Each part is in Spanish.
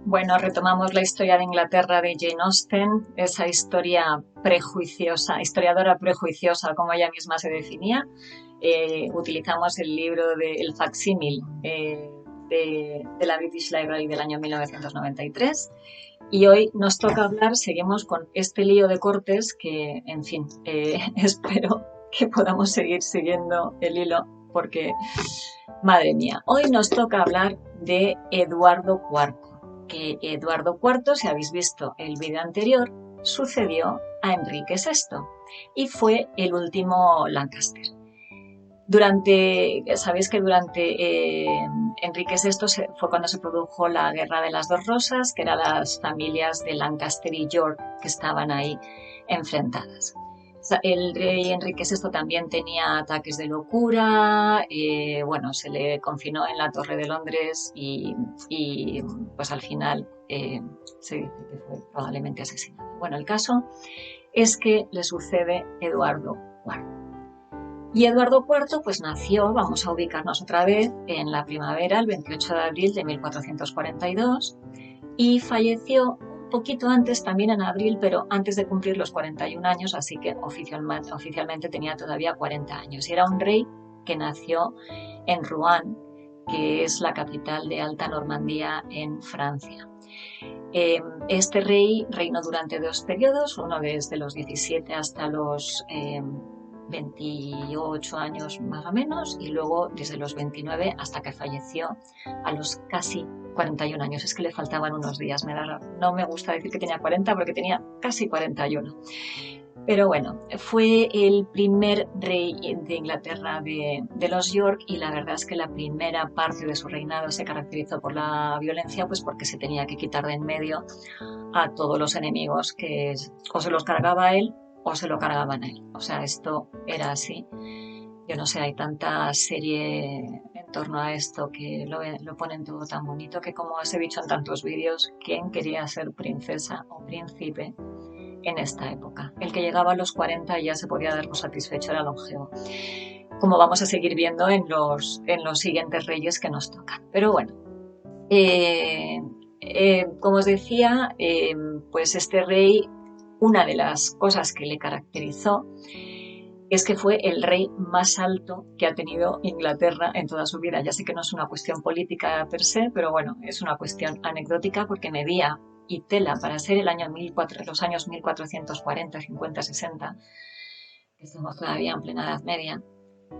Bueno, retomamos la historia de Inglaterra de Jane Austen, esa historia prejuiciosa, historiadora prejuiciosa, como ella misma se definía. Utilizamos el libro el facsímil de la British Library del año 1993 y hoy nos toca hablar, seguimos con este lío de cortes que, en fin, espero que podamos seguir siguiendo el hilo porque, madre mía, hoy nos toca hablar de Eduardo IV, que Eduardo IV, si habéis visto el vídeo anterior, sucedió a Enrique VI y fue el último Lancaster. Sabéis que durante Enrique VI fue cuando se produjo la Guerra de las Dos Rosas, que eran las familias de Lancaster y York que estaban ahí enfrentadas. El rey Enrique VI también tenía ataques de locura, bueno, se le confinó en la Torre de Londres y pues al final se dice que fue probablemente asesinado. Bueno, el caso es que le sucede Eduardo IV. Y Eduardo IV pues nació, vamos a ubicarnos otra vez, en la primavera, el 28 de abril de 1442, y falleció un poquito antes, también en abril, pero antes de cumplir los 41 años, así que oficialmente tenía todavía 40 años. Y era un rey que nació en Rouen, que es la capital de Alta Normandía en Francia. Este rey reinó durante dos periodos, uno desde los 17 hasta los 28 años más o menos, y luego desde los 29 hasta que falleció a los casi 41 años. Es que le faltaban unos días, no me gusta decir que tenía 40 porque tenía casi 41. Pero bueno, fue el primer rey de Inglaterra de los York, y la verdad es que la primera parte de su reinado se caracterizó por la violencia, pues porque se tenía que quitar de en medio a todos los enemigos que o se los cargaba él o se lo cargaban a él. O sea, esto era así. Yo no sé, hay tanta serie en torno a esto que lo ponen todo tan bonito que, como os he dicho en tantos vídeos, ¿quién quería ser princesa o príncipe en esta época? El que llegaba a los 40 ya se podía dar por satisfecho, era longevo, como vamos a seguir viendo en los siguientes reyes que nos tocan. Pero bueno, como os decía, pues este rey, una de las cosas que le caracterizó es que fue el rey más alto que ha tenido Inglaterra en toda su vida. Ya sé que no es una cuestión política per se, pero bueno, es una cuestión anecdótica porque medía, y tela, para ser los años 1440, 50, 60, que estamos todavía en plena Edad Media,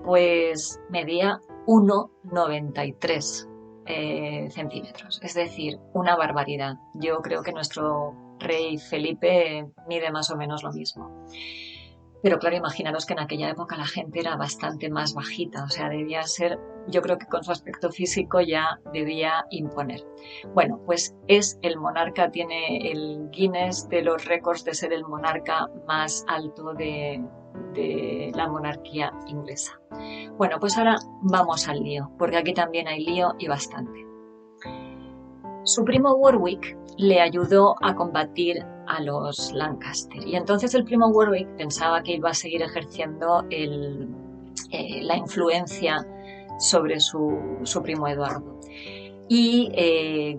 pues medía 1,93 centímetros, es decir, una barbaridad. Yo creo que nuestro rey Felipe mide más o menos lo mismo. Pero claro, imaginaros que en aquella época la gente era bastante más bajita, o sea, debía ser, yo creo que con su aspecto físico ya debía imponer. Bueno, pues es el monarca, tiene el Guinness de los récords de ser el monarca más alto de la monarquía inglesa. Bueno, pues ahora vamos al lío, porque aquí también hay lío y bastante. Su primo Warwick le ayudó a combatir a los Lancaster, y entonces el primo Warwick pensaba que iba a seguir ejerciendo la influencia sobre su primo Eduardo. Y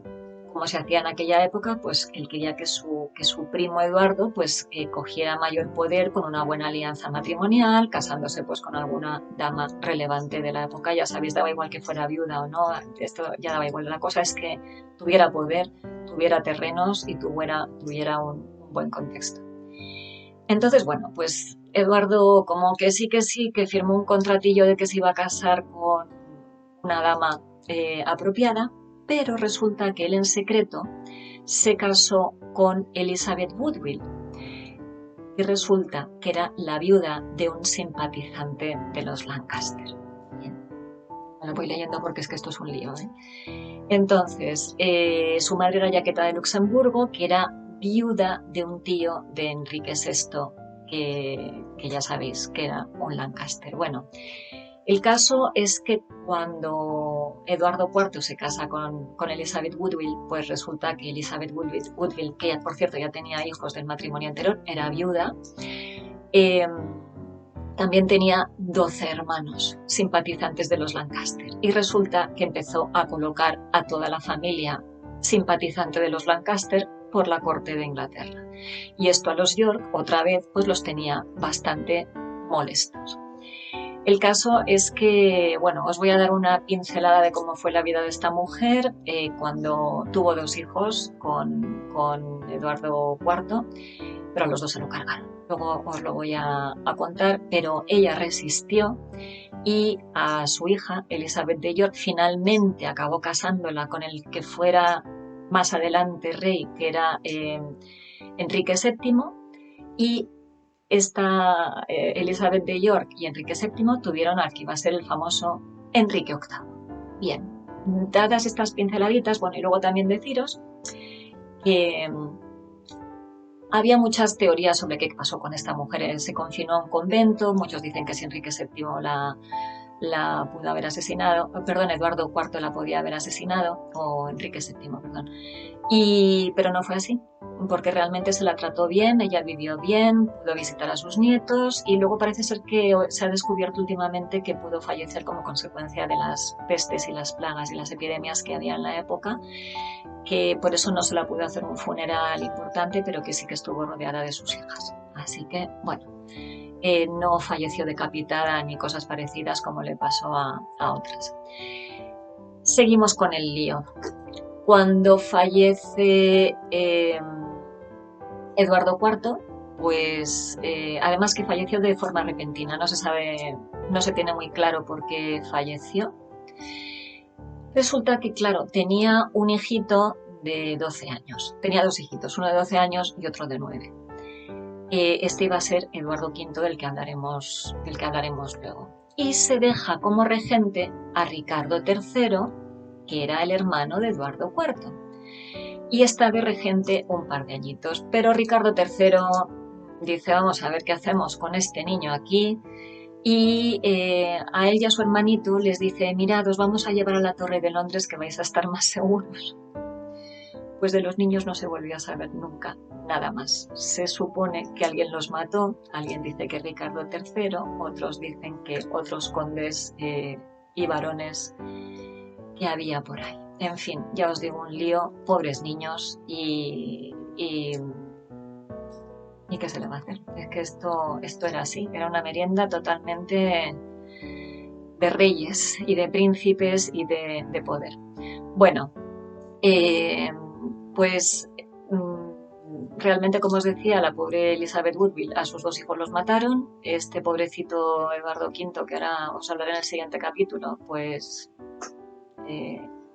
como se hacía en aquella época, pues él quería que su primo Eduardo pues cogiera mayor poder con una buena alianza matrimonial, casándose pues con alguna dama relevante de la época. Ya sabéis, daba igual que fuera viuda o no, esto ya daba igual. La cosa es que tuviera poder, tuviera terrenos y tuviera un buen contexto. Entonces, bueno, pues Eduardo como que sí, que firmó un contratillo de que se iba a casar con una dama apropiada, pero resulta que él en secreto se casó con Elizabeth Woodville, y resulta que era la viuda de un simpatizante de los Lancaster. Bien, me lo voy leyendo porque es que esto es un lío, ¿eh? Entonces, su madre era Jaqueta de Luxemburgo, que era viuda de un tío de Enrique VI, que ya sabéis que era un Lancaster. Bueno, el caso es que cuando Eduardo IV se casa con Elizabeth Woodville, pues resulta que Elizabeth Woodville, que por cierto ya tenía hijos del matrimonio anterior, era viuda, eh, también tenía 12 hermanos simpatizantes de los Lancaster, y resulta que empezó a colocar a toda la familia simpatizante de los Lancaster por la corte de Inglaterra. Y esto a los York, otra vez, pues los tenía bastante molestos. El caso es que, bueno, os voy a dar una pincelada de cómo fue la vida de esta mujer cuando tuvo 2 hijos con Eduardo IV, pero los 2 se lo cargaron. Luego os lo voy a contar, pero ella resistió y a su hija, Elizabeth de York, finalmente acabó casándola con el que fuera más adelante rey, que era Enrique VII, y esta Elizabeth de York y Enrique VII tuvieron al que iba a ser el famoso Enrique VIII. Bien, dadas estas pinceladitas, bueno, y luego también deciros que había muchas teorías sobre qué pasó con esta mujer. Se confinó a un convento, muchos dicen que si Enrique VII la pudo haber asesinado, perdón, Eduardo IV la podía haber asesinado, o Enrique VII, perdón. Pero no fue así, porque realmente se la trató bien, ella vivió bien, pudo visitar a sus nietos y luego parece ser que se ha descubierto últimamente que pudo fallecer como consecuencia de las pestes y las plagas y las epidemias que había en la época, que por eso no se la pudo hacer un funeral importante, pero que sí que estuvo rodeada de sus hijas. Así que, bueno, no falleció decapitada ni cosas parecidas como le pasó a otras. Seguimos con el lío. Cuando fallece Eduardo IV, pues además que falleció de forma repentina, no se sabe, no se tiene muy claro por qué falleció. Resulta que, claro, tenía un hijito de 12 años, tenía 2 hijitos, uno de 12 años y otro de 9. Este iba a ser Eduardo V, del que hablaremos luego. Y se deja como regente a Ricardo III, que era el hermano de Eduardo IV. Y está de regente un par de añitos. Pero Ricardo III dice, vamos a ver qué hacemos con este niño aquí. Y a él y a su hermanito les dice, mirad, os vamos a llevar a la Torre de Londres que vais a estar más seguros. Pues de los niños no se volvió a saber nunca nada más. Se supone que alguien los mató, alguien dice que Ricardo III, otros dicen que otros condes y varones que había por ahí. En fin, ya os digo, un lío, pobres niños y ¿qué se le va a hacer? Es que esto era así, era una merienda totalmente de reyes y de príncipes y de poder. Bueno, pues realmente, como os decía, la pobre Elizabeth Woodville, a sus 2 hijos los mataron. Este pobrecito Eduardo V, que ahora os hablaré en el siguiente capítulo, pues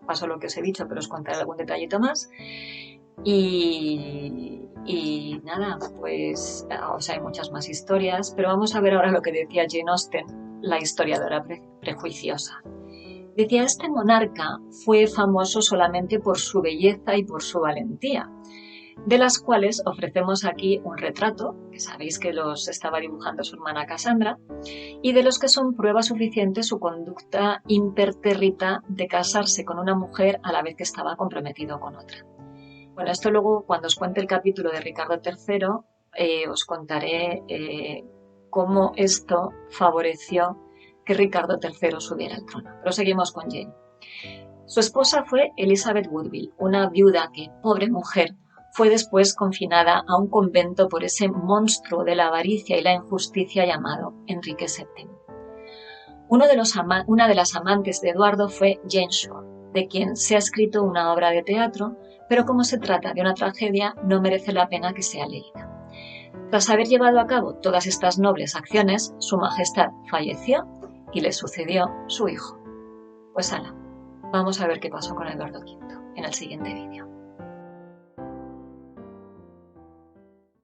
pasó lo que os he dicho, pero os contaré algún detallito más. Y nada, pues hay muchas más historias, pero vamos a ver ahora lo que decía Jane Austen, la historiadora prejuiciosa. Decía, este monarca fue famoso solamente por su belleza y por su valentía, de las cuales ofrecemos aquí un retrato, que sabéis que los estaba dibujando su hermana Cassandra, y de los que son prueba suficiente su conducta impertérrita de casarse con una mujer a la vez que estaba comprometido con otra. Bueno, esto luego, cuando os cuente el capítulo de Ricardo III, os contaré cómo esto favoreció que Ricardo III subiera al trono. Pero seguimos con Jane. Su esposa fue Elizabeth Woodville, una viuda que, pobre mujer, fue después confinada a un convento por ese monstruo de la avaricia y la injusticia llamado Enrique VII. Una de las amantes de Eduardo fue Jane Shore, de quien se ha escrito una obra de teatro, pero como se trata de una tragedia, no merece la pena que sea leída. Tras haber llevado a cabo todas estas nobles acciones, su majestad falleció y le sucedió su hijo. Pues ala, vamos a ver qué pasó con Eduardo V en el siguiente vídeo.